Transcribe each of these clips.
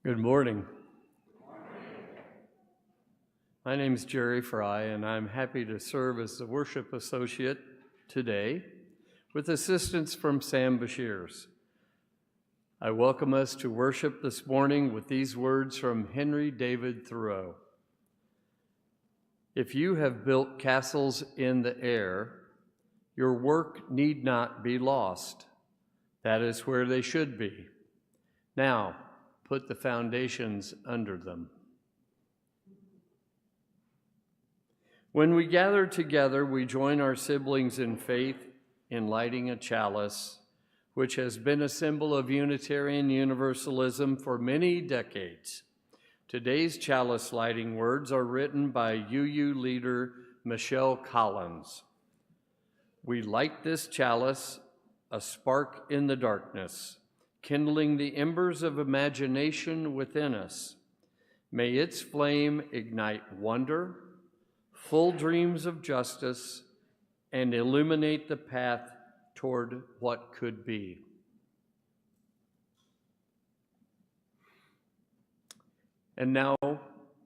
Good morning. My name is Jerry Fry, and I'm happy to serve as the worship associate today with assistance from Sam Bashirs. I welcome us to worship this morning with these words from Henry David Thoreau. If you have built castles in the air, your work need not be lost. That is where they should be. Now, put the foundations under them. When we gather together, we join our siblings in faith in lighting a chalice, which has been a symbol of Unitarian Universalism for many decades. Today's chalice lighting words are written by UU leader Michelle Collins. We light this chalice, a spark in the darkness, kindling the embers of imagination within us. May its flame ignite wonder, full dreams of justice, and illuminate the path toward what could be. And now,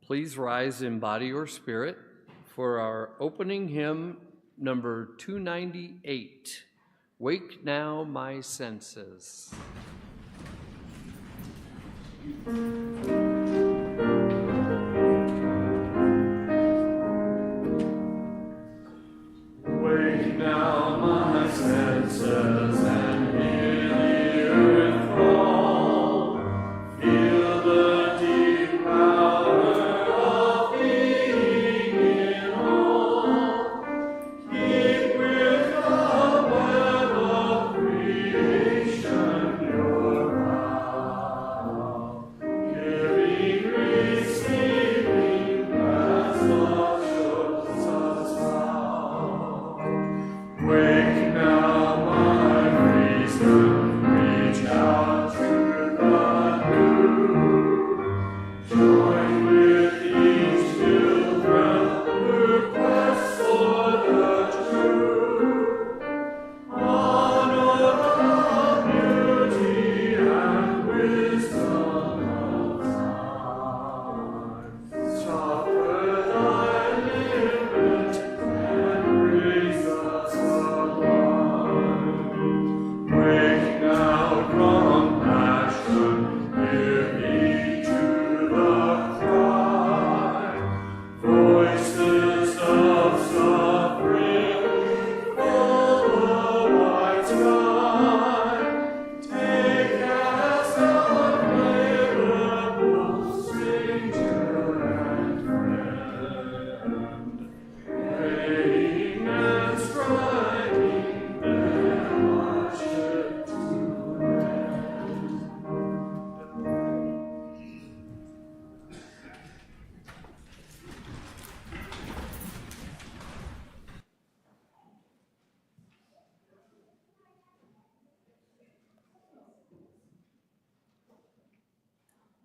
please rise in body or spirit for our opening hymn, number 298, Wake Now My Senses. Wake now my senses and hear the earth call. Feel the deep power of being in all. Keep with the web of creation your vow. Giving grace, saving as love shows us how. Wake now my reason, reach out to the new. Join with each still breath, her quest for the true. Honor the beauty and wisdom of time. Suffer thy limit and raise us alive. Wake now from passion, hear ye to the cry. Voices of suffering fill the wide sky. Take as unavailable stranger and friend. Praying and striving, their hardship to end.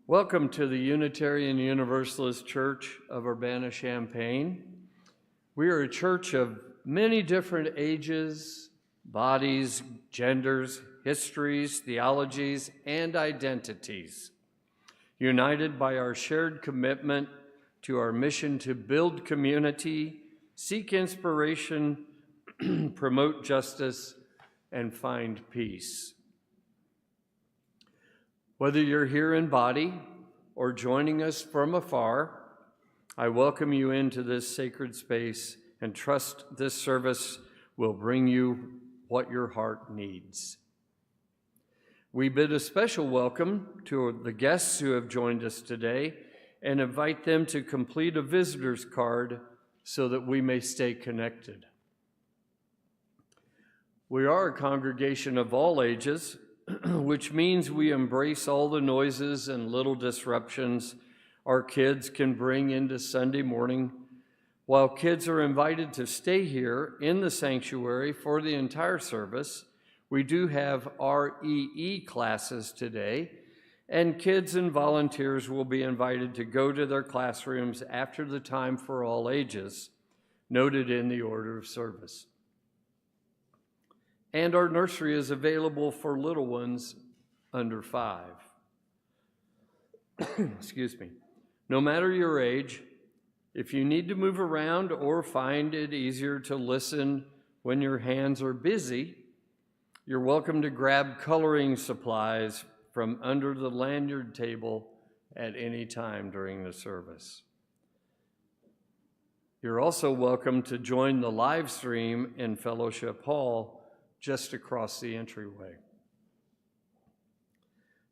Welcome to the Unitarian Universalist Church of Urbana-Champaign. We are a church of many different ages, bodies, genders, histories, theologies, and identities, united by our shared commitment to our mission to build community, seek inspiration, promote justice, and find peace. Whether you're here in body or joining us from afar, I welcome you into this sacred space and trust this service will bring you what your heart needs. We bid a special welcome to the guests who have joined us today and invite them to complete a visitor's card so that we may stay connected. We are a congregation of all ages, which means we embrace all the noises and little disruptions our kids can bring into Sunday morning. While kids are invited to stay here in the sanctuary for the entire service, we do have REE classes today, and kids and volunteers will be invited to go to their classrooms after the time for all ages, noted in the order of service. And our nursery is available for little ones under 5. excuse me, no matter your age, if you need to move around or find it easier to listen when your hands are busy, you're welcome to grab coloring supplies from under the lanyard table at any time during the service. You're also welcome to join the live stream in Fellowship Hall just across the entryway.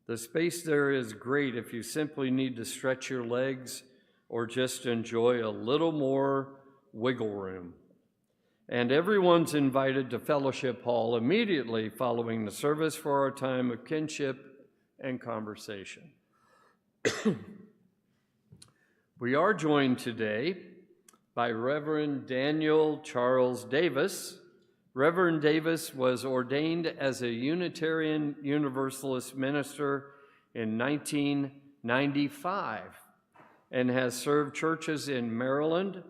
The space there is great if you simply need to stretch your legs or just enjoy a little more wiggle room. And everyone's invited to Fellowship Hall immediately following the service for our time of kinship and conversation. We are joined today by Reverend Daniel Charles Davis. Reverend Davis was ordained as a Unitarian Universalist minister in 1995 and has served churches in Maryland,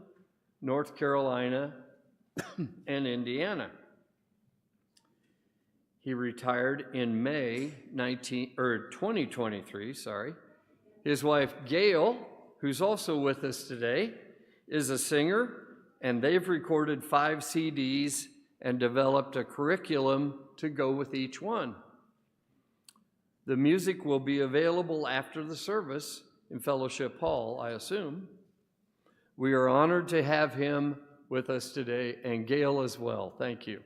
North Carolina, and Indiana. He retired in May 2023. His wife, Gail, who's also with us today, is a singer, and they've recorded 5 CDs and developed a curriculum to go with each one. The music will be available after the service in Fellowship Hall, I assume. We are honored to have him with us today, and Gail as well. Thank you.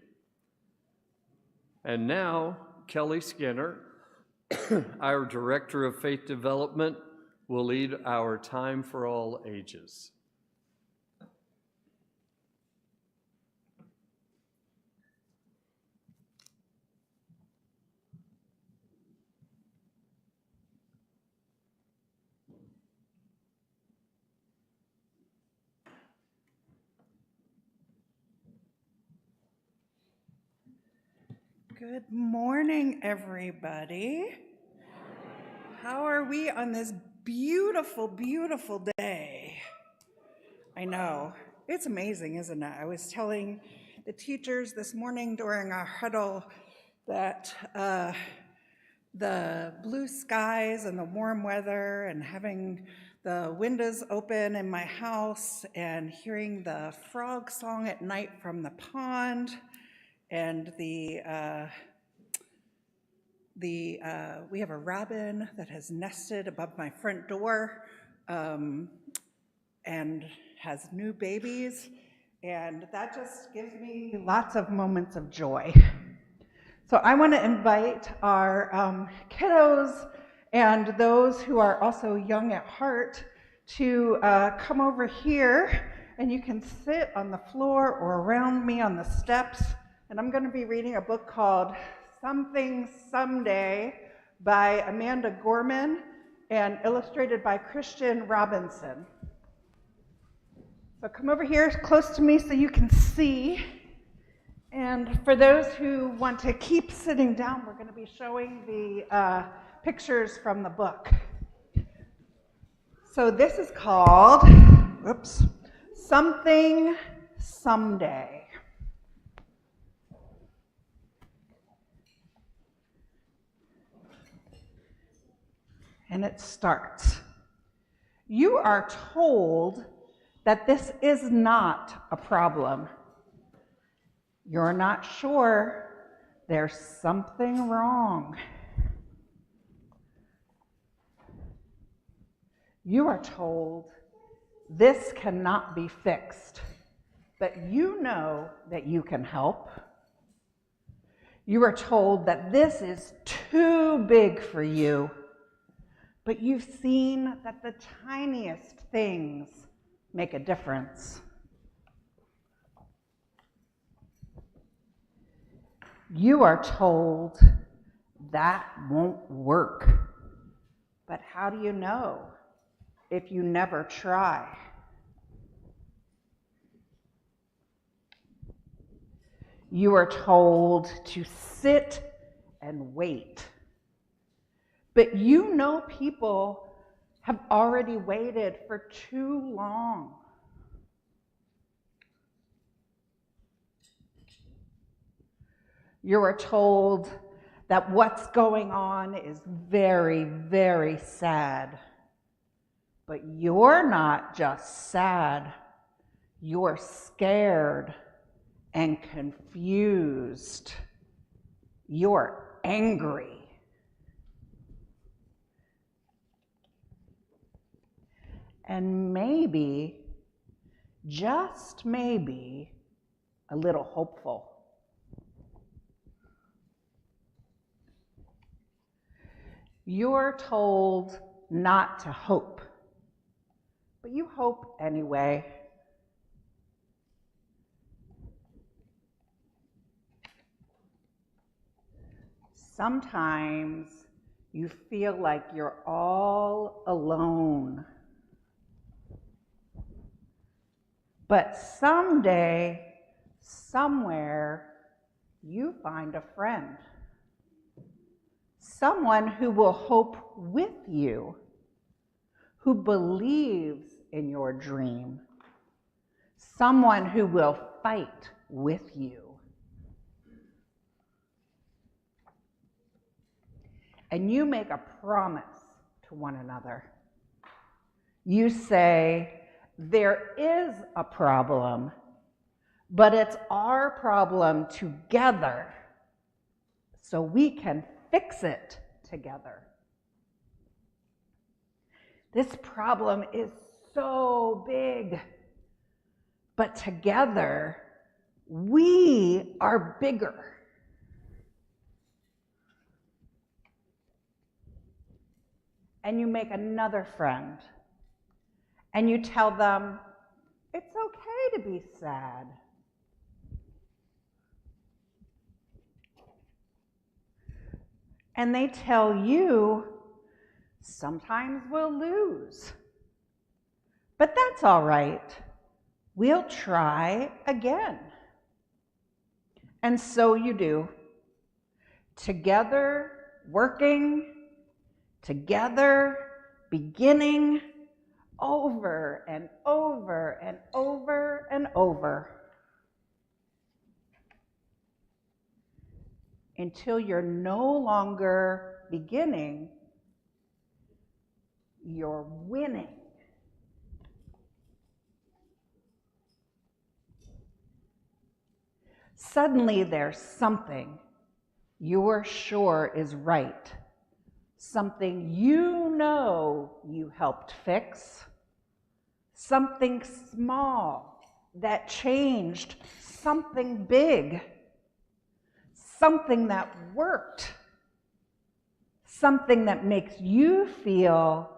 And now, Kelly Skinner, our Director of Faith Development, will lead our Time for All Ages. Good morning, everybody. How are we on this beautiful, beautiful day? I know, it's amazing, isn't it? I was telling the teachers this morning during our huddle that the blue skies and the warm weather and having the windows open in my house and hearing the frog song at night from the pond, and we have a robin that has nested above my front door and has new babies, and that just gives me lots of moments of joy. So I want to invite our kiddos and those who are also young at heart to come over here, and you can sit on the floor or around me on the steps. And I'm going to be reading a book called Something Someday by Amanda Gorman and illustrated by Christian Robinson. So come over here close to me so you can see. And for those who want to keep sitting down, we're going to be showing the pictures from the book. So this is called, Something Someday. And it starts. You are told that this is not a problem. You're not sure. There's something wrong. You are told this cannot be fixed, but you know that you can help. You are told that this is too big for you, but you've seen that the tiniest things make a difference. You are told that won't work. But how do you know if you never try? You are told to sit and wait. But you know people have already waited for too long. You are told that what's going on is very, very sad But you're not just sad, you're scared and confused. You're angry. And maybe, just maybe, a little hopeful. You're told not to hope, but you hope anyway. Sometimes you feel like you're all alone. But someday, somewhere, you find a friend. Someone who will hope with you, who believes in your dream. Someone who will fight with you. And you make a promise to one another. You say, there is a problem, but it's our problem together, so we can fix it together. This problem is so big, but together, we are bigger. And you make another friend. And you tell them, it's okay to be sad. And they tell you, sometimes we'll lose. But that's all right. We'll try again. And so you do. Together, working, together, beginning, over and over and over and over, until you're no longer beginning, you're winning. Suddenly there's something you're sure is right. Something you know you helped fix. Something small that changed something big. Something that worked. Something that makes you feel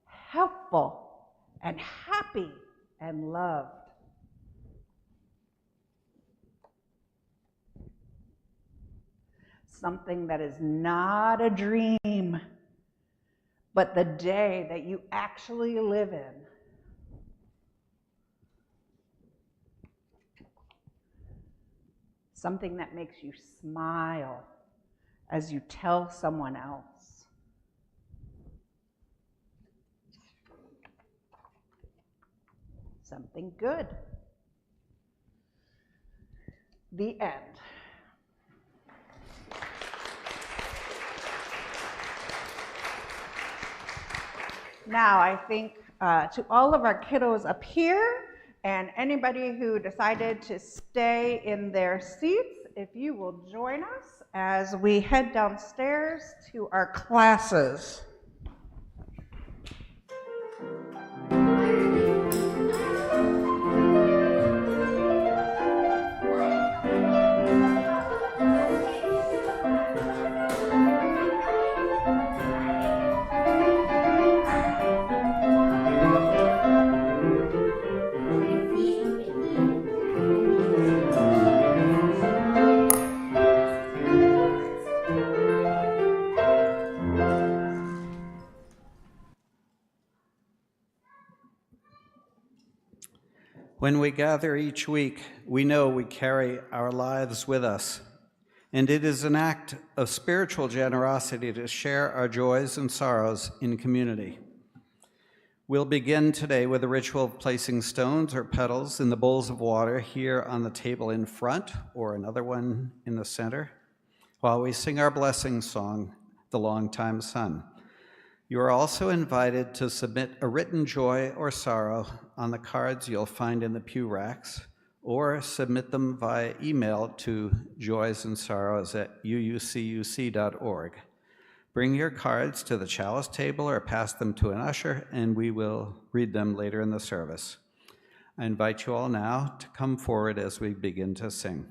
helpful and happy and loved. Something that is not a dream, but the day that you actually live in. Something that makes you smile as you tell someone else. Something good. The end. Now, I think to all of our kiddos up here and anybody who decided to stay in their seats, if you will join us as we head downstairs to our classes. When we gather each week, we know we carry our lives with us, and it is an act of spiritual generosity to share our joys and sorrows in community. We'll begin today with a ritual of placing stones or petals in the bowls of water here on the table in front, or another one in the center, while we sing our blessing song, The Longtime Sun. You are also invited to submit a written joy or sorrow on the cards you'll find in the pew racks, or submit them via email to joysandsorrows@uucuc.org. Bring your cards to the chalice table or pass them to an usher, and we will read them later in the service. I invite you all now to come forward as we begin to sing.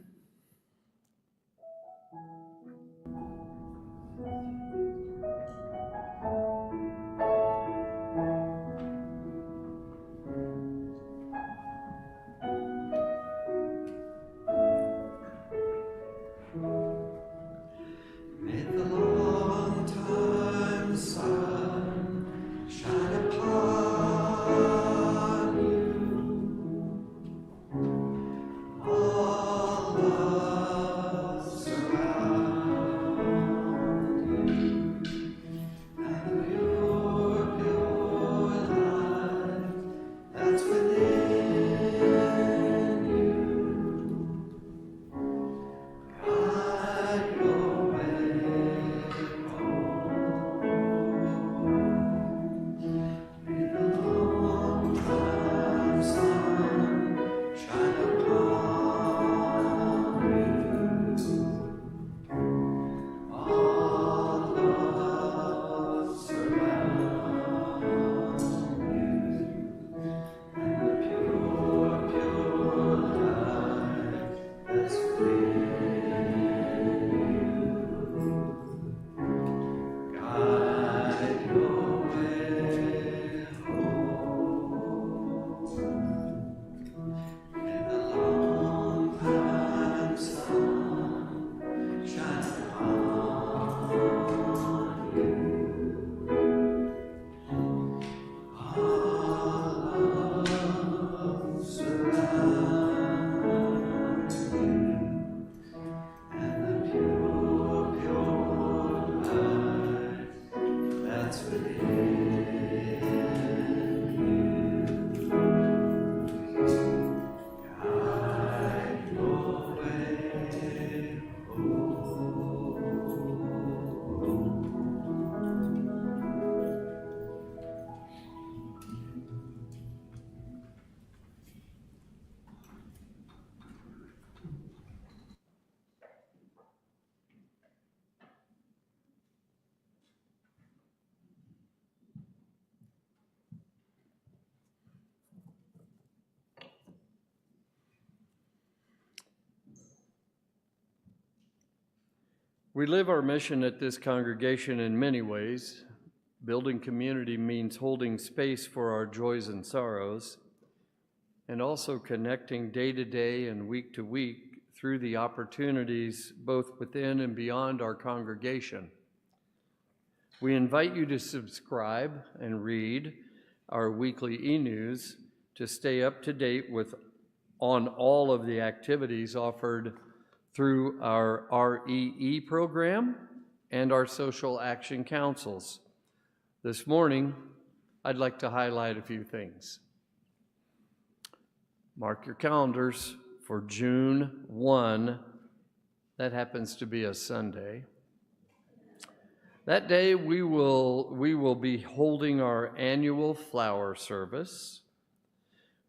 We live our mission at this congregation in many ways. Building community means holding space for our joys and sorrows, and also connecting day to day and week to week through the opportunities both within and beyond our congregation. We invite you to subscribe and read our weekly e-news to stay up to date on all of the activities offered through our REE program and our social action councils. This morning, I'd like to highlight a few things. Mark your calendars for June 1. That happens to be a Sunday. That day, we will be holding our annual flower service.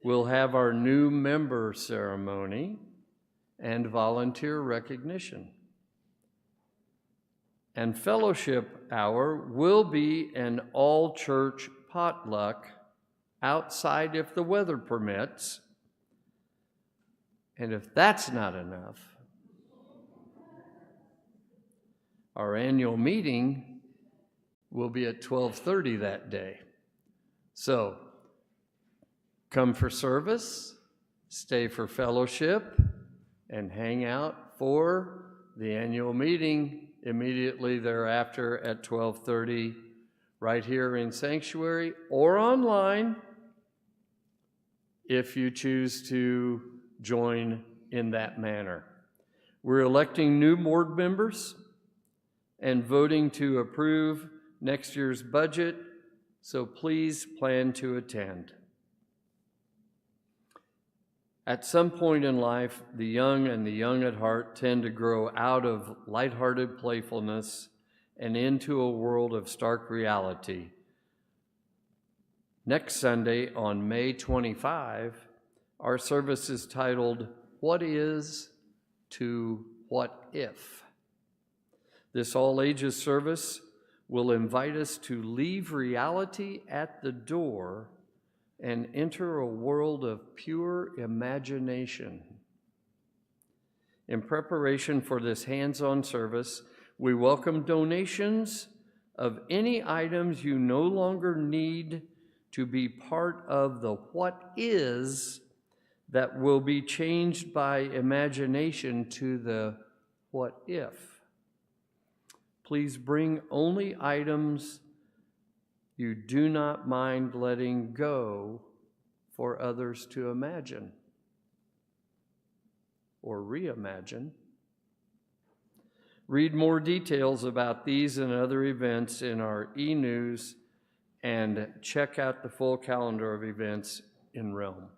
We'll have our new member ceremony and volunteer recognition. And fellowship hour will be an all-church potluck outside if the weather permits. And if that's not enough, our annual meeting will be at 12:30 that day. So, come for service, stay for fellowship, and hang out for the annual meeting immediately thereafter at 12:30 right here in Sanctuary or online if you choose to join in that manner. We're electing new board members and voting to approve next year's budget, so please plan to attend. At some point in life, the young and the young at heart tend to grow out of lighthearted playfulness and into a world of stark reality, Next Sunday on May 25, our service is titled, What Is to What If? This all-ages service will invite us to leave reality at the door and enter a world of pure imagination. In preparation for this hands-on service, we welcome donations of any items you no longer need to be part of the what is that will be changed by imagination to the what if. Please bring only items you do not mind letting go for others to imagine or reimagine. Read more details about these and other events in our e-news and check out the full calendar of events in Realm.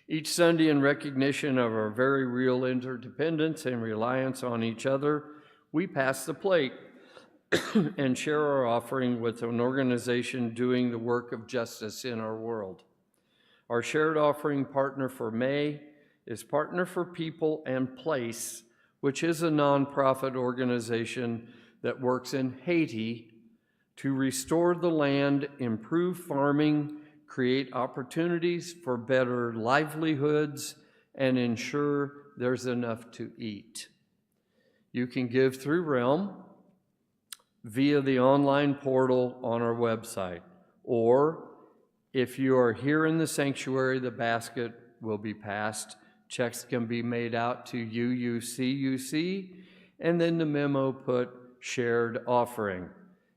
Each Sunday, in recognition of our very real interdependence and reliance on each other, we pass the plate and share our offering with an organization doing the work of justice in our world. Our shared offering partner for May is Partner for People and Place, which is a nonprofit organization that works in Haiti to restore the land, improve farming, create opportunities for better livelihoods, and ensure there's enough to eat. You can give through Realm via the online portal on our website, or if you are here in the sanctuary, the basket will be passed. Checks can be made out to UUCUC, and then the memo put shared offering.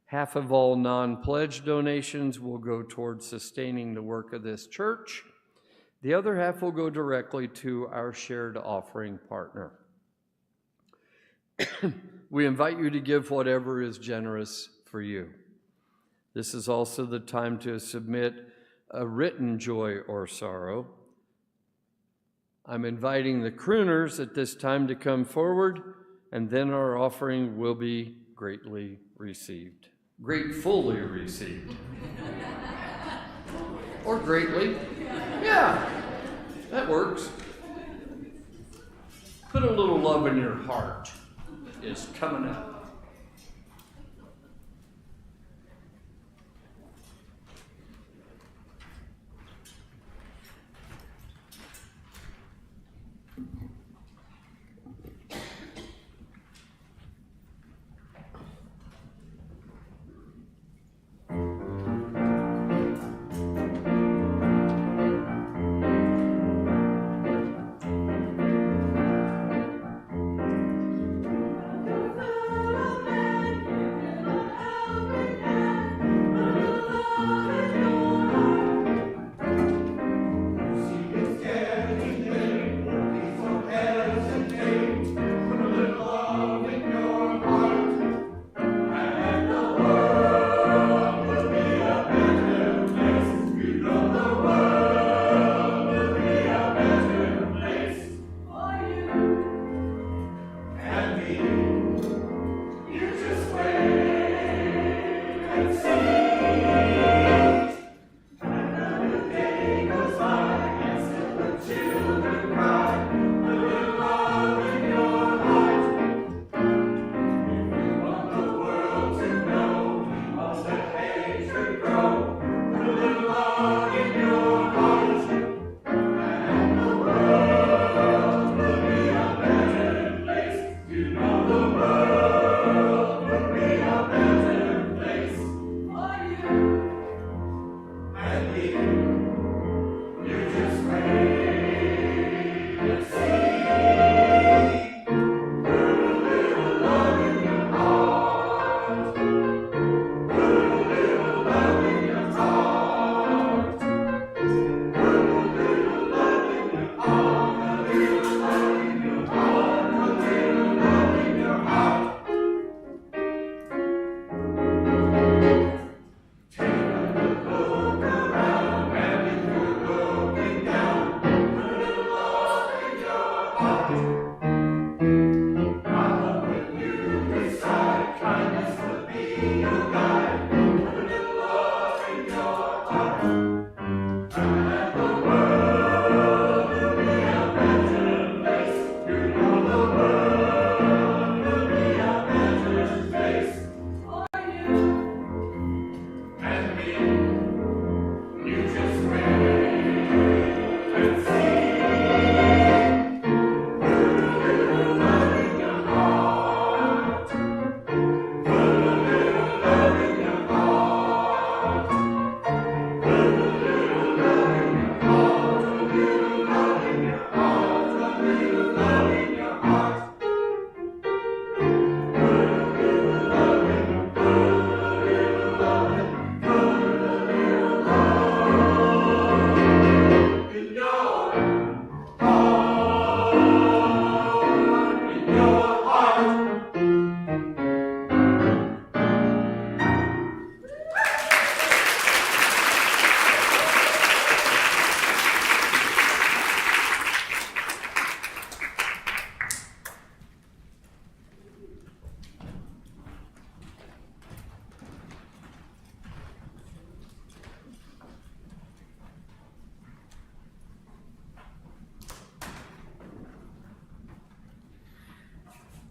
Half of all non-pledge donations will go towards sustaining the work of this church. The other half will go directly to our shared offering partner. We invite you to give whatever is generous for you. This is also the time to submit a written joy or sorrow. I'm inviting the crooners at this time to come forward, and then our offering will be gratefully received. Gratefully received. Or greatly. Yeah, that works. Put a little love in your heart. Is coming up. The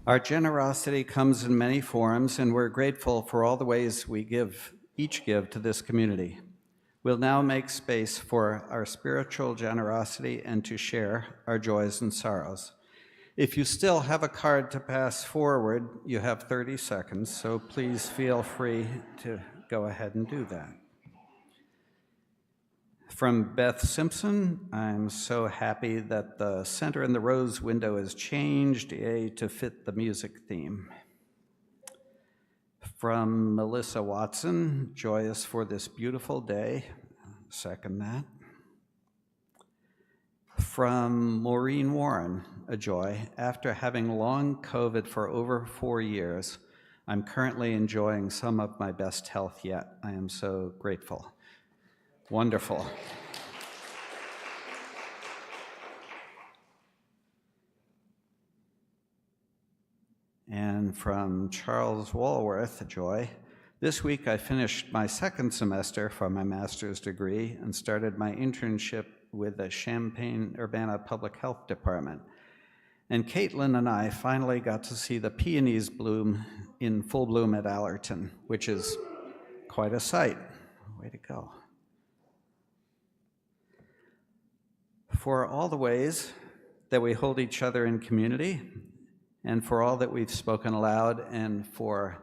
Our generosity comes in many forms, and we're grateful for all the ways we each give to this community. We'll now make space for our spiritual generosity and to share our joys and sorrows. If you still have a card to pass forward, you have 30 seconds, so please feel free to go ahead and do that. From Beth Simpson, I'm so happy that the center in the rose window has changed to fit the music theme. From Melissa Watson, joyous for this beautiful day. Second that. From Maureen Warren, a joy. After having long COVID for over 4 years, I'm currently enjoying some of my best health yet. I am so grateful. Wonderful. And from Charles Walworth, a joy. This week I finished my second semester for my master's degree and started my internship with the Champaign-Urbana Public Health Department. And Caitlin and I finally got to see the peonies bloom in full bloom at Allerton, which is quite a sight. Way to go. For all the ways that we hold each other in community, and for all that we've spoken aloud, and for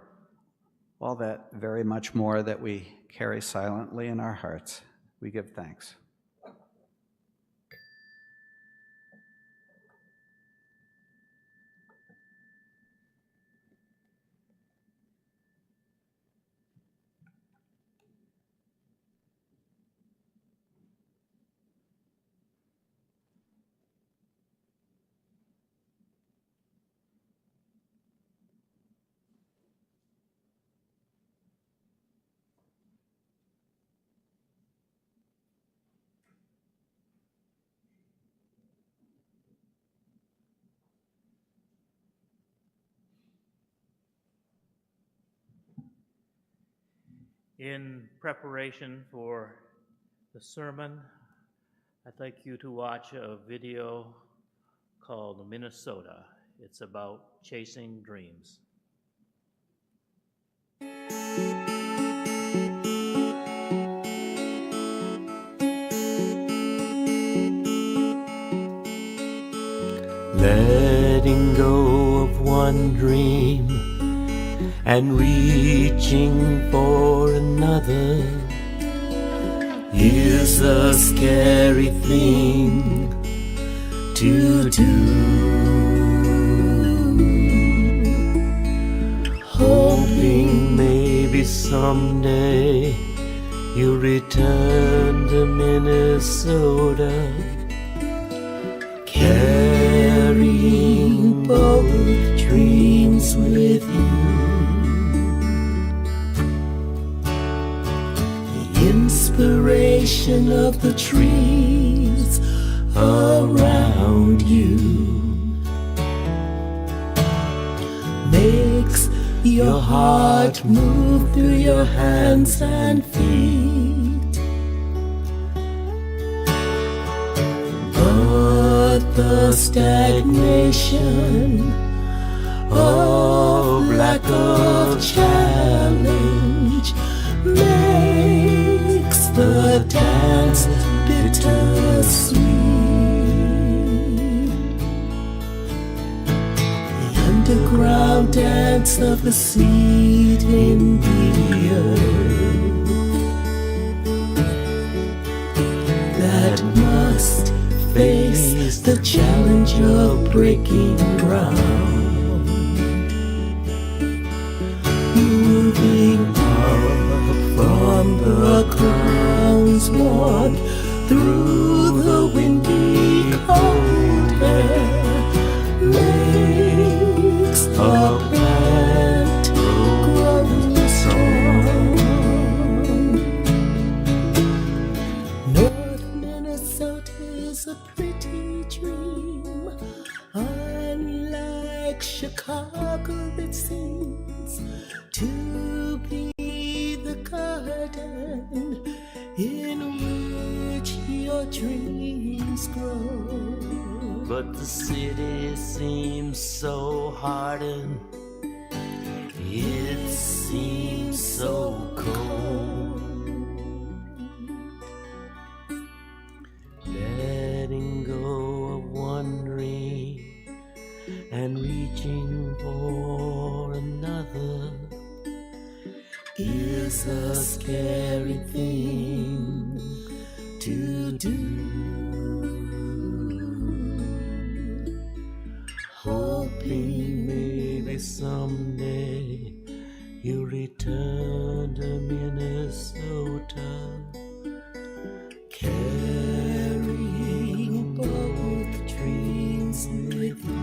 all that very much more that we carry silently in our hearts, we give thanks. In preparation for the sermon, I'd like you to watch a video called Minnesota. It's about chasing dreams. Letting go of one dream and reaching for another is a scary thing to do. Hoping maybe someday you'll return to Minnesota, carrying both dreams with you. Inspiration of the trees around you makes your heart move through your hands and feet. But the stagnation of lack of challenge makes the dance bittersweet. The underground dance of the seed in the earth that must face the challenge of breaking ground. Moving from the clouds, walk through the windy cold air, makes a plant grow strong. North Minnesota is a pretty dream, unlike Chicago it seems to be the garden in which your dreams grow. but the city seems so hardened. It seems so cold. Letting go of one dream and reaching for another is a scary thing to do. Hoping maybe someday you'll return to Minnesota, carrying both dreams with you.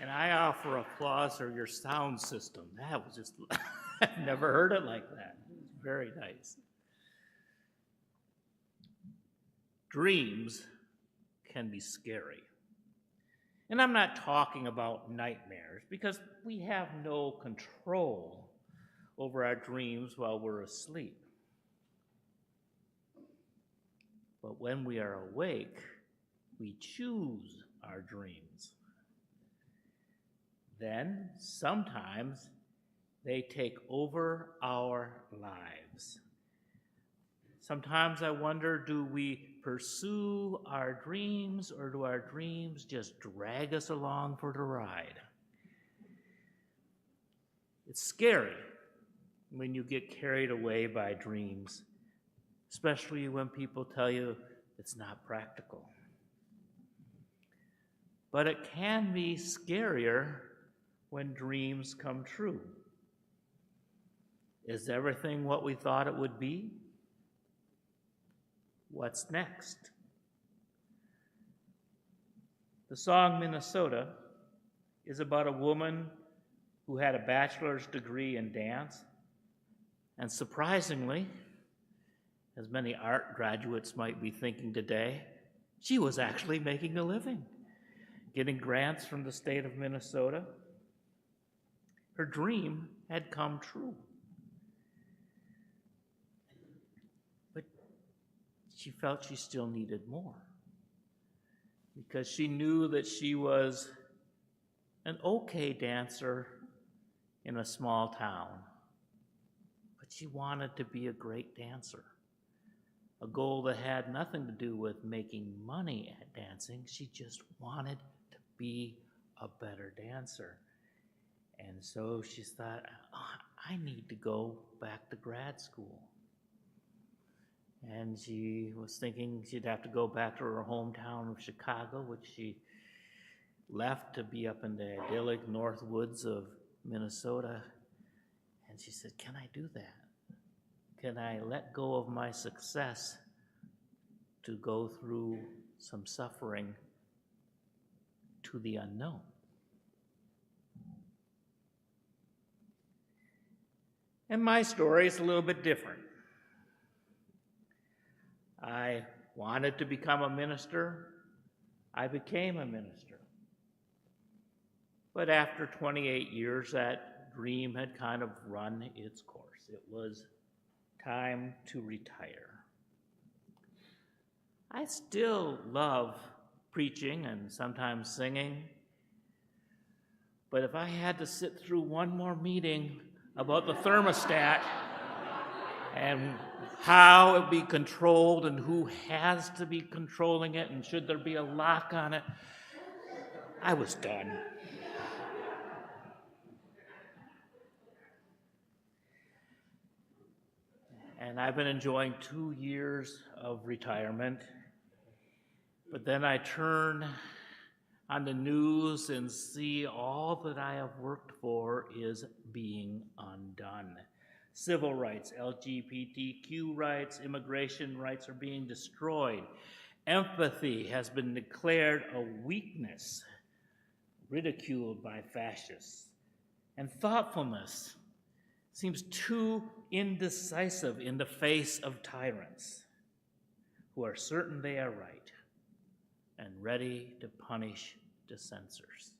And I offer applause for your sound system. That was just, I've never heard it like that. It was very nice. Dreams can be scary. And I'm not talking about nightmares, because we have no control over our dreams while we're asleep. But when we are awake, we choose our dreams. Then, sometimes, they take over our lives. Sometimes I wonder, do we pursue our dreams, or do our dreams just drag us along for the ride? It's scary when you get carried away by dreams, especially when people tell you it's not practical. But it can be scarier when dreams come true. Is everything what we thought it would be? What's next? The song Minnesota is about a woman who had a bachelor's degree in dance, and surprisingly, as many art graduates might be thinking today, she was actually making a living, getting grants from the state of Minnesota. Her dream had come true. But she felt she still needed more, because she knew that she was an okay dancer in a small town, but she wanted to be a great dancer, a goal that had nothing to do with making money at dancing. She just wanted to be a better dancer. And so she thought, I need to go back to grad school. And she was thinking she'd have to go back to her hometown of Chicago, which she left to be up in the idyllic north woods of Minnesota. And she said, can I do that? Can I let go of my success to go through some suffering to the unknown? And my story is a little bit different. I wanted to become a minister. I became a minister. But after 28 years, that dream had kind of run its course. It was time to retire. I still love preaching and sometimes singing, but if I had to sit through one more meeting about the thermostat and how it be controlled and who has to be controlling it and should there be a lock on it, I was done. And I've been enjoying 2 years of retirement, but then I turn on the news and see all that I have worked for is being undone. Civil rights, LGBTQ rights, immigration rights are being destroyed. Empathy has been declared a weakness, ridiculed by fascists. And thoughtfulness seems too indecisive in the face of tyrants who are certain they are right and ready to punish dissenters.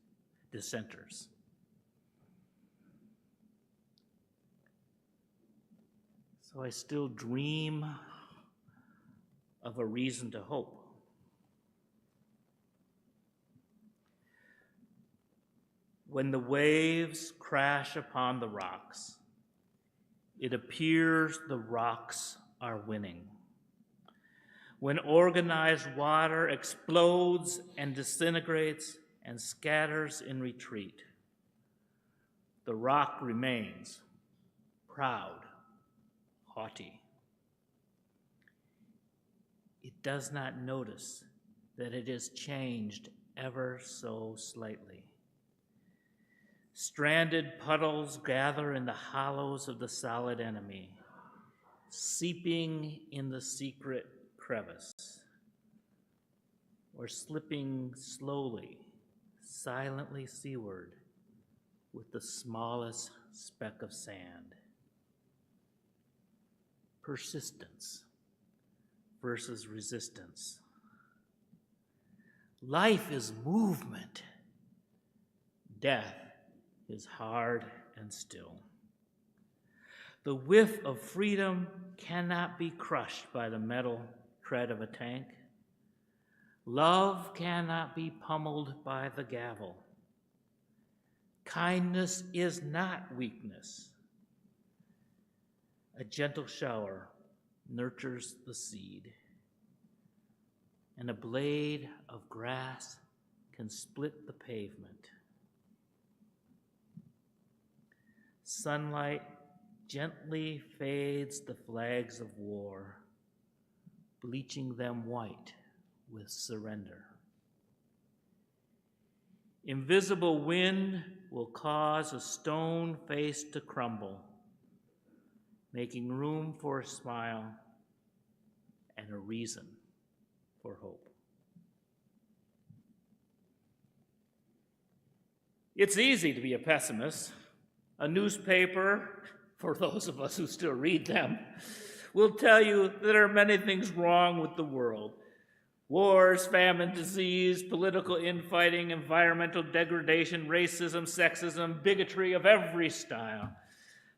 So I still dream of a reason to hope. When the waves crash upon the rocks, it appears the rocks are winning. When organized water explodes and disintegrates and scatters in retreat, the rock remains proud, haughty. It does not notice that it has changed ever so slightly. Stranded puddles gather in the hollows of the solid enemy, seeping in the secret crevice, or slipping slowly, silently seaward with the smallest speck of sand. Persistence versus resistance. Life is movement. Death is hard and still. The whiff of freedom cannot be crushed by the metal tread of a tank. Love cannot be pummeled by the gavel. Kindness is not weakness. A gentle shower nurtures the seed, and a blade of grass can split the pavement. Sunlight gently fades the flags of war, bleaching them white with surrender. Invisible wind will cause a stone face to crumble, making room for a smile and a reason for hope. It's easy to be a pessimist. A newspaper, for those of us who still read them, will tell you that there are many things wrong with the world. Wars, famine, disease, political infighting, environmental degradation, racism, sexism, bigotry of every style.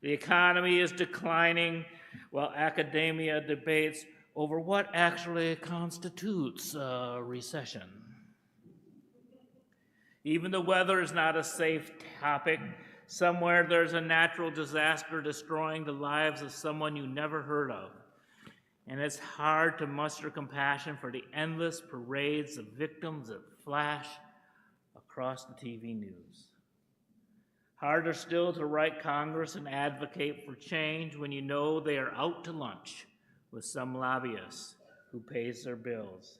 The economy is declining while academia debates over what actually constitutes a recession. Even the weather is not a safe topic. Somewhere there's a natural disaster destroying the lives of someone you never heard of. And it's hard to muster compassion for the endless parades of victims that flash across the TV news. Harder still to write Congress and advocate for change when you know they are out to lunch with some lobbyist who pays their bills.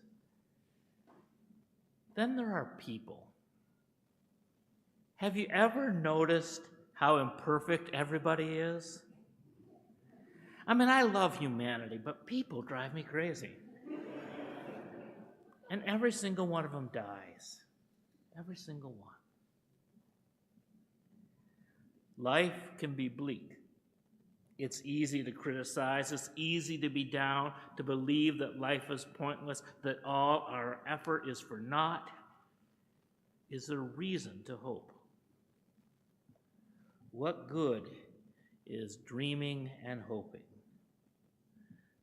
Then there are people. Have you ever noticed how imperfect everybody is? I mean, I love humanity, but people drive me crazy. And every single one of them dies. Every single one. Life can be bleak. It's easy to criticize. It's easy to be down, to believe that life is pointless, that all our effort is for naught. Is there reason to hope? What good is dreaming and hoping?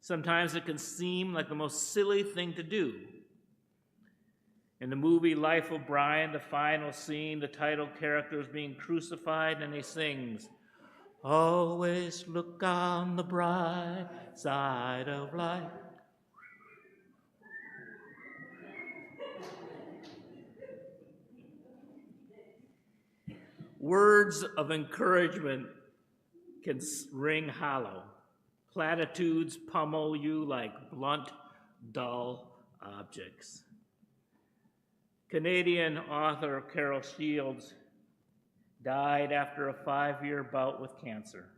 Sometimes it can seem like the most silly thing to do. In the movie Life of Brian, the final scene, the title character is being crucified and he sings, "Always look on the bright side of life." Words of encouragement can ring hollow. Platitudes pummel you like blunt, dull objects. Canadian author Carol Shields died after a 5-year bout with cancer.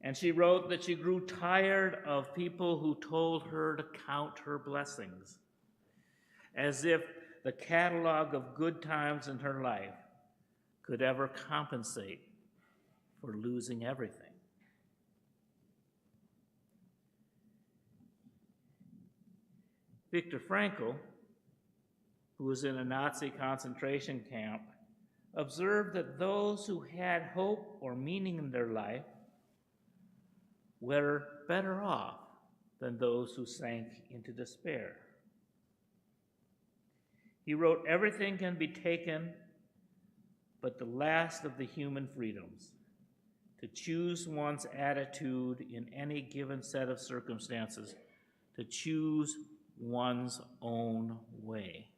And she wrote that she grew tired of people who told her to count her blessings, as if the catalog of good times in her life could ever compensate for losing everything. Viktor Frankl, who was in a Nazi concentration camp, observed that those who had hope or meaning in their life were better off than those who sank into despair. He wrote, "Everything can be taken but the last of the human freedoms, to choose one's attitude in any given set of circumstances, to choose one's own way."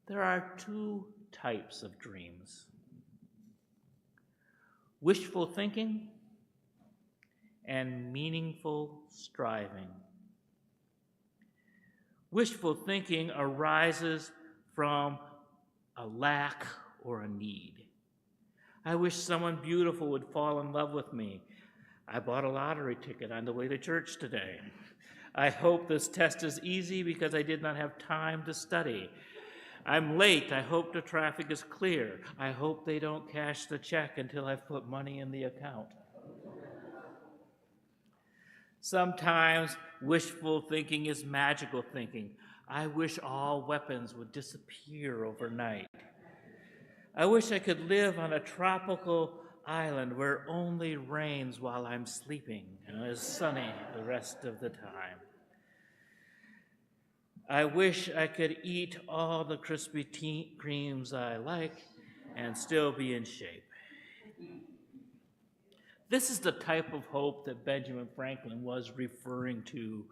There are two types of dreams: wishful thinking and meaningful striving. Wishful thinking arises from a lack or a need. I wish someone beautiful would fall in love with me. I bought a lottery ticket on the way to church today. I hope this test is easy because I did not have time to study. I'm late. I hope the traffic is clear. I hope they don't cash the check until I've put money in the account. Sometimes wishful thinking is magical thinking. I wish all weapons would disappear overnight. I wish I could live on a tropical island where it only rains while I'm sleeping and is sunny the rest of the time. I wish I could eat all the Krispy Kremes I like and still be in shape. This is the type of hope that Benjamin Franklin was referring to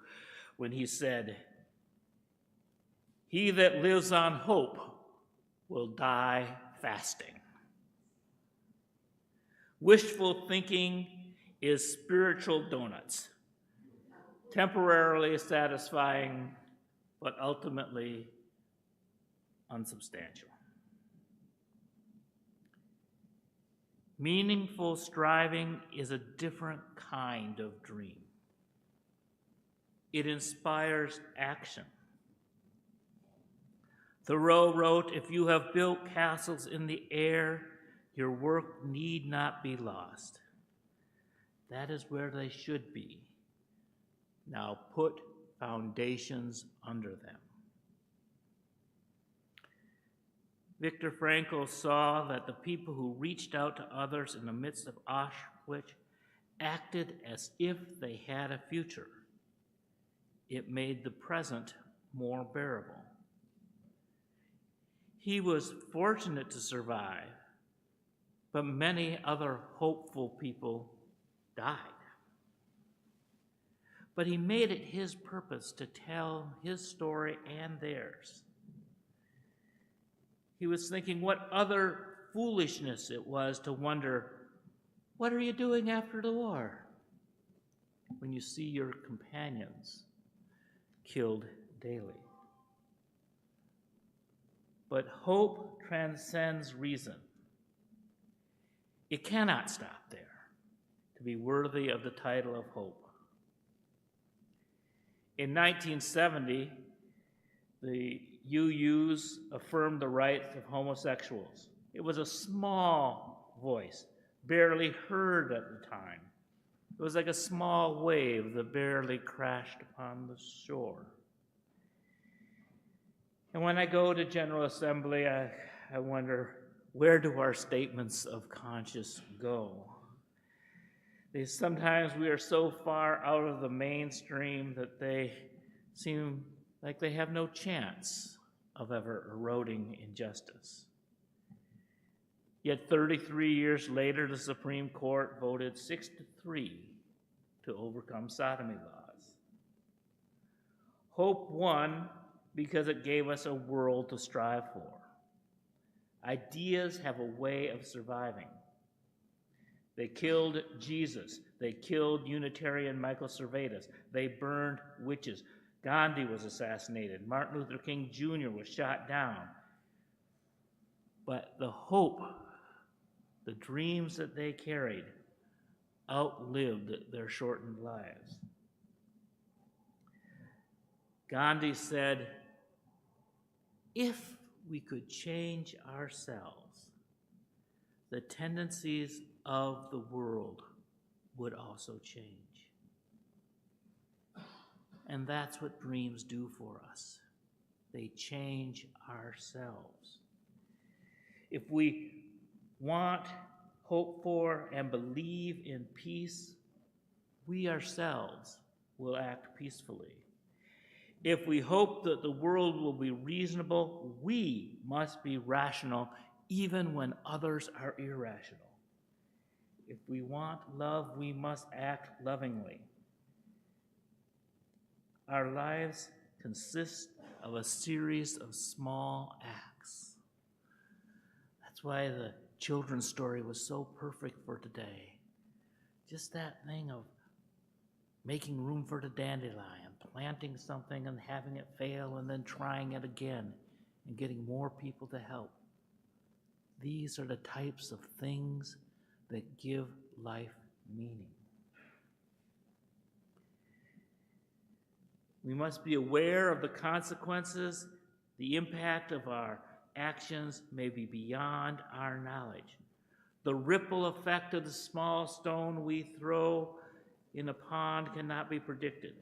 when he said, "He that lives on hope will die fasting." Wishful thinking is spiritual donuts, temporarily satisfying, but ultimately unsubstantial. Meaningful striving is a different kind of dream. It inspires action. Thoreau wrote, "If you have built castles in the air, your work need not be lost. That is where they should be. Now put foundations under them." Viktor Frankl saw that the people who reached out to others in the midst of Auschwitz acted as if they had a future. It made the present more bearable. He was fortunate to survive, but many other hopeful people died. But he made it his purpose to tell his story and theirs. He was thinking what other foolishness it was to wonder, what are you doing after the war? When you see your companions killed daily. But hope transcends reason. It cannot stop there to be worthy of the title of hope. In 1970, the UUs affirmed the rights of homosexuals. It was a small voice, barely heard at the time. It was like a small wave that barely crashed upon the shore. And when I go to General Assembly, I wonder, where do our statements of conscience go? Sometimes we are so far out of the mainstream that they seem like they have no chance of ever eroding injustice. Yet 33 years later, the Supreme Court voted 6-3 to overcome sodomy laws. Hope won because it gave us a world to strive for. Ideas have a way of surviving. They killed Jesus. They killed Unitarian Michael Servetus. They burned witches. Gandhi was assassinated. Martin Luther King Jr. was shot down. But the hope, the dreams that they carried, outlived their shortened lives. Gandhi said, if we could change ourselves, the tendencies of the world would also change. And that's what dreams do for us. They change ourselves. If we want, hope for, and believe in peace, we ourselves will act peacefully. If we hope that the world will be reasonable, we must be rational even when others are irrational. If we want love, we must act lovingly. Our lives consist of a series of small acts. That's why the children's story was so perfect for today. Just that thing of making room for the dandelion, planting something and having it fail and then trying it again and getting more people to help. These are the types of things that give life meaning. We must be aware of the consequences. The impact of our actions may be beyond our knowledge. The ripple effect of the small stone we throw in a pond cannot be predicted.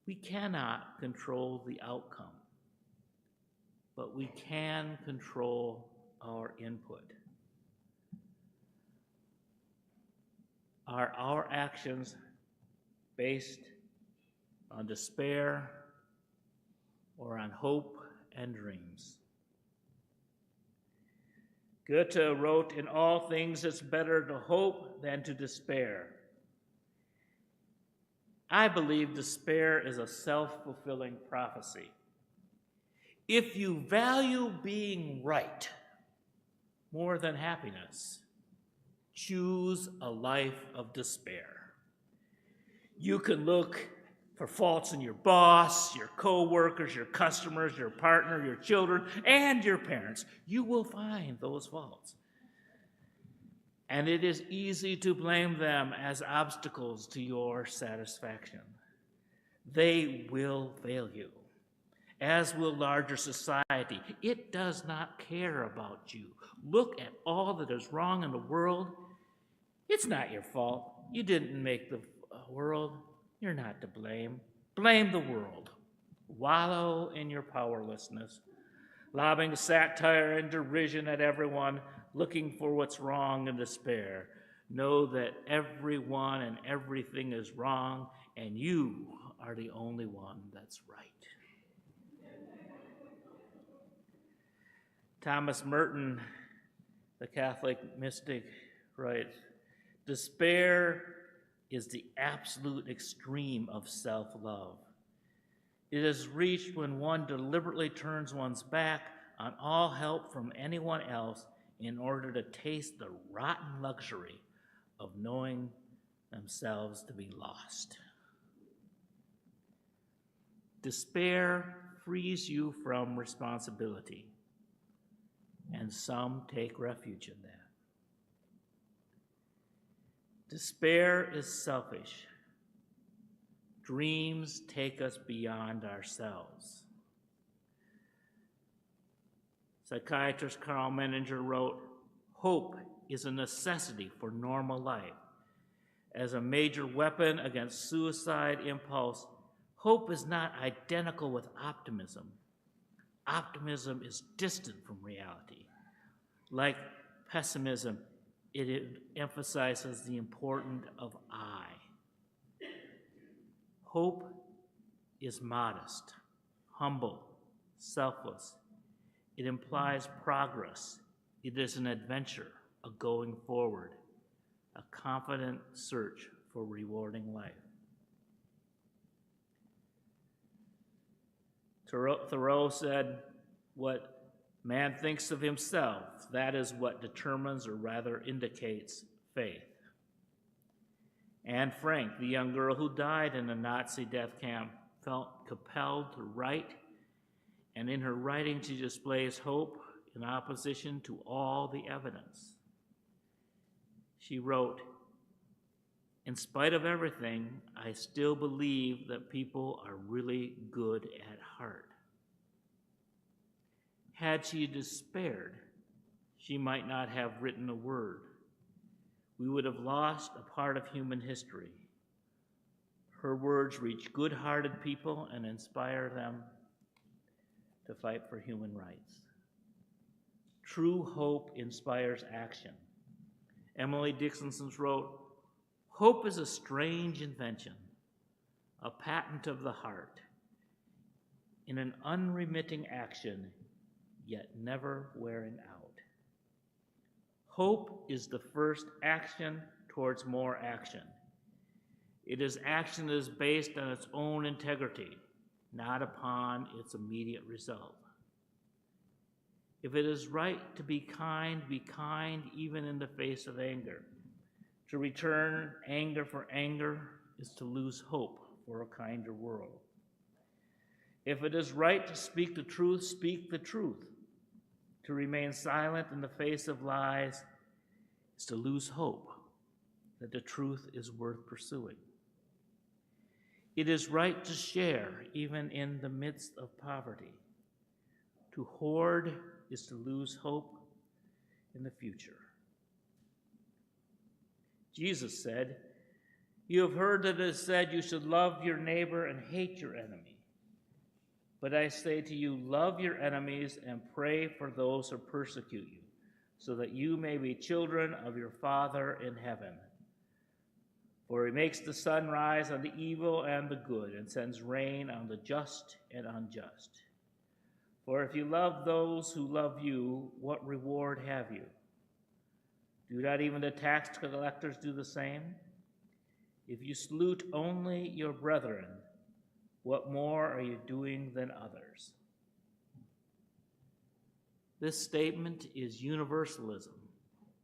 We cannot control the outcome, but we can control our input. Are our actions based on despair or on hope and dreams? Goethe wrote, "In all things it's better to hope than to despair." I believe despair is a self-fulfilling prophecy. If you value being right more than happiness, choose a life of despair. You can look for faults in your boss, your co-workers, your customers, your partner, your children, and your parents. You will find those faults. And it is easy to blame them as obstacles to your satisfaction. They will fail you, as will larger society. It does not care about you. Look at all that is wrong in the world. It's not your fault. You didn't make the world. You're not to blame. Blame the world. Wallow in your powerlessness, lobbing satire and derision at everyone, looking for what's wrong and despair. Know that everyone and everything is wrong, and you are the only one that's right. Thomas Merton, the Catholic mystic, writes, "Despair is the absolute extreme of self-love. It is reached when one deliberately turns one's back on all help from anyone else in order to taste the rotten luxury of knowing themselves to be lost." Despair frees you from responsibility, and some take refuge in that. Despair is selfish. Dreams take us beyond ourselves. Psychiatrist Carl Menninger wrote, "Hope is a necessity for normal life. As a major weapon against suicide impulse, hope is not identical with optimism. Optimism is distant from reality. Like pessimism, it emphasizes the importance of I. Hope is modest, humble, selfless. It implies progress. It is an adventure, a going forward, a confident search for rewarding life." Thoreau said, "What man thinks of himself, that is what determines or rather indicates faith." Anne Frank, the young girl who died in a Nazi death camp, felt compelled to write, and in her writing she displays hope in opposition to all the evidence. She wrote, "In spite of everything, I still believe that people are really good at heart." Had she despaired, she might not have written a word. We would have lost a part of human history. Her words reach good-hearted people and inspire them to fight for human rights. True hope inspires action. Emily Dickinson wrote, "Hope is a strange invention, a patent of the heart, in an unremitting action, yet never wearing out. Hope is the first action towards more action. It is action that is based on its own integrity, not upon its immediate result. If it is right to be kind even in the face of anger. To return anger for anger is to lose hope for a kinder world. If it is right to speak the truth, speak the truth. To remain silent in the face of lies is to lose hope that the truth is worth pursuing. It is right to share even in the midst of poverty. To hoard is to lose hope in the future. Jesus said, "You have heard that it is said you should love your neighbor and hate your enemy. But I say to you, love your enemies and pray for those who persecute you, so that you may be children of your Father in heaven. For he makes the sun rise on the evil and the good, and sends rain on the just and unjust. For if you love those who love you, what reward have you? Do not even the tax collectors do the same? If you salute only your brethren, what more are you doing than others?" This statement is universalism,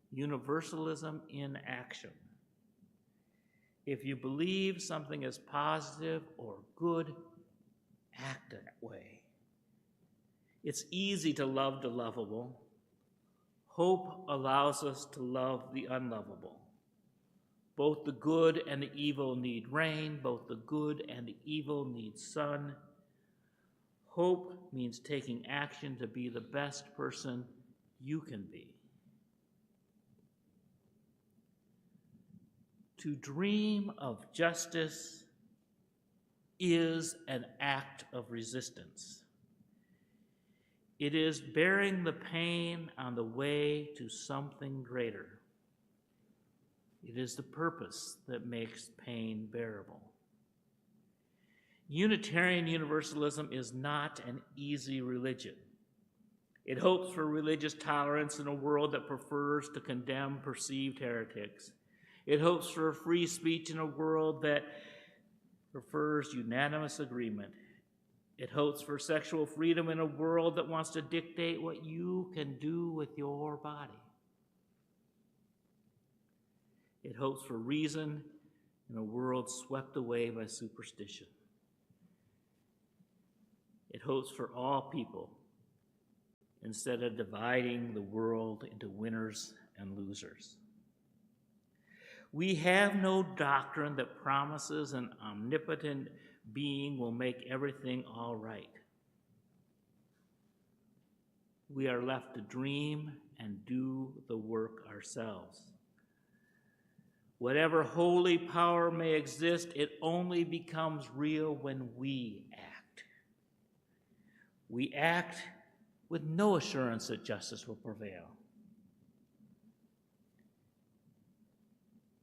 universalism in action. If you believe something is positive or good, act that way. It's easy to love the lovable. Hope allows us to love the unlovable. Both the good and the evil need rain. Both the good and the evil need sun. Hope means taking action to be the best person you can be. To dream of justice is an act of resistance. It is bearing the pain on the way to something greater. It is the purpose that makes pain bearable. Unitarian Universalism is not an easy religion. It hopes for religious tolerance in a world that prefers to condemn perceived heretics. It hopes for free speech in a world that prefers unanimous agreement. It hopes for sexual freedom in a world that wants to dictate what you can do with your body. It hopes for reason in a world swept away by superstition. It hopes for all people instead of dividing the world into winners and losers. We have no doctrine that promises an omnipotent being will make everything all right. We are left to dream and do the work ourselves. Whatever holy power may exist, it only becomes real when we act. We act with no assurance that justice will prevail.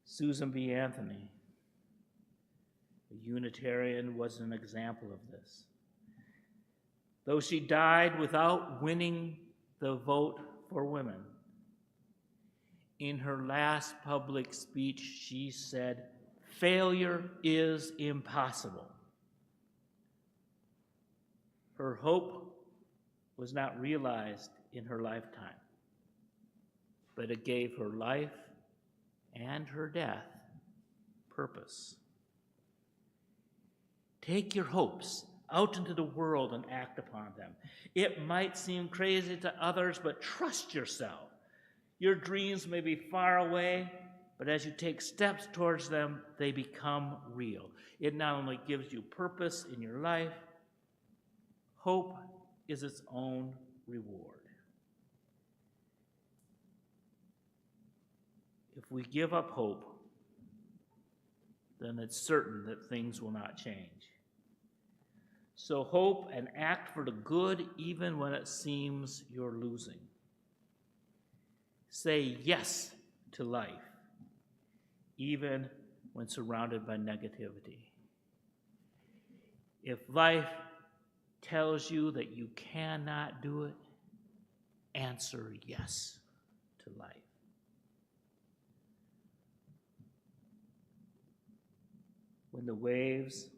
Susan B. Anthony, a Unitarian, was an example of this. Though she died without winning the vote for women, in her last public speech, she said, "Failure is impossible." Her hope was not realized in her lifetime, but it gave her life and her death purpose. Take your hopes out into the world and act upon them. It might seem crazy to others, but trust yourself. Your dreams may be far away, but as you take steps towards them, they become real. It not only gives you purpose in your life, hope is its own reward. If we give up hope, then it's certain that things will not change. So hope and act for the good even when it seems you're losing. Say yes to life, even when surrounded by negativity. If life tells you that you cannot do it, answer yes to life. When the waves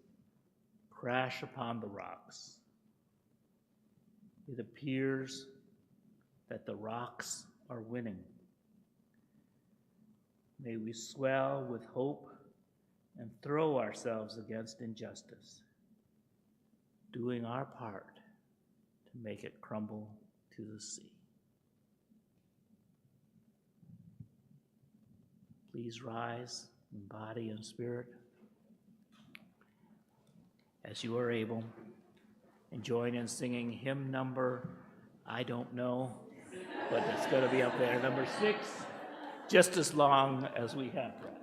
crash upon the rocks, it appears that the rocks are winning. May we swell with hope and throw ourselves against injustice, doing our part to make it crumble to the sea. Please rise in body and spirit as you are able, and join in singing hymn number, I don't know, but it's going to be up there, number 6, just as long as we have breath.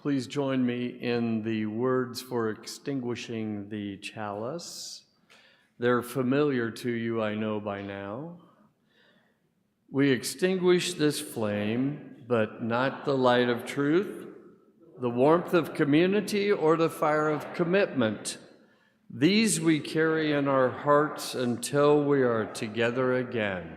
Please join me in the words for extinguishing the chalice. They're familiar to you, I know by now. We extinguish this flame, but not the light of truth, the warmth of community, or the fire of commitment. These we carry in our hearts until we are together again.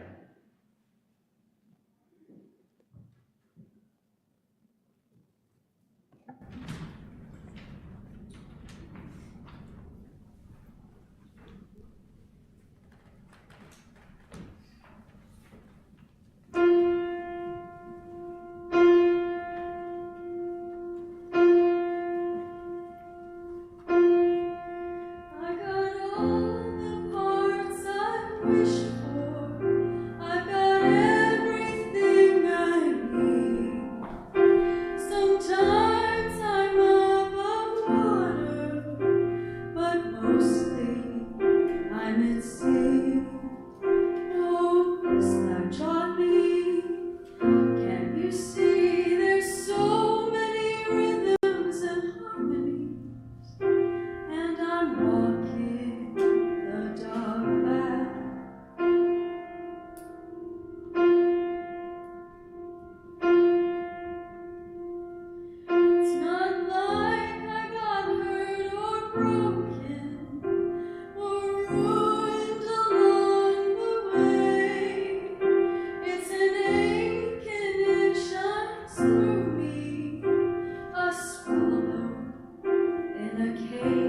A swallow in a cage.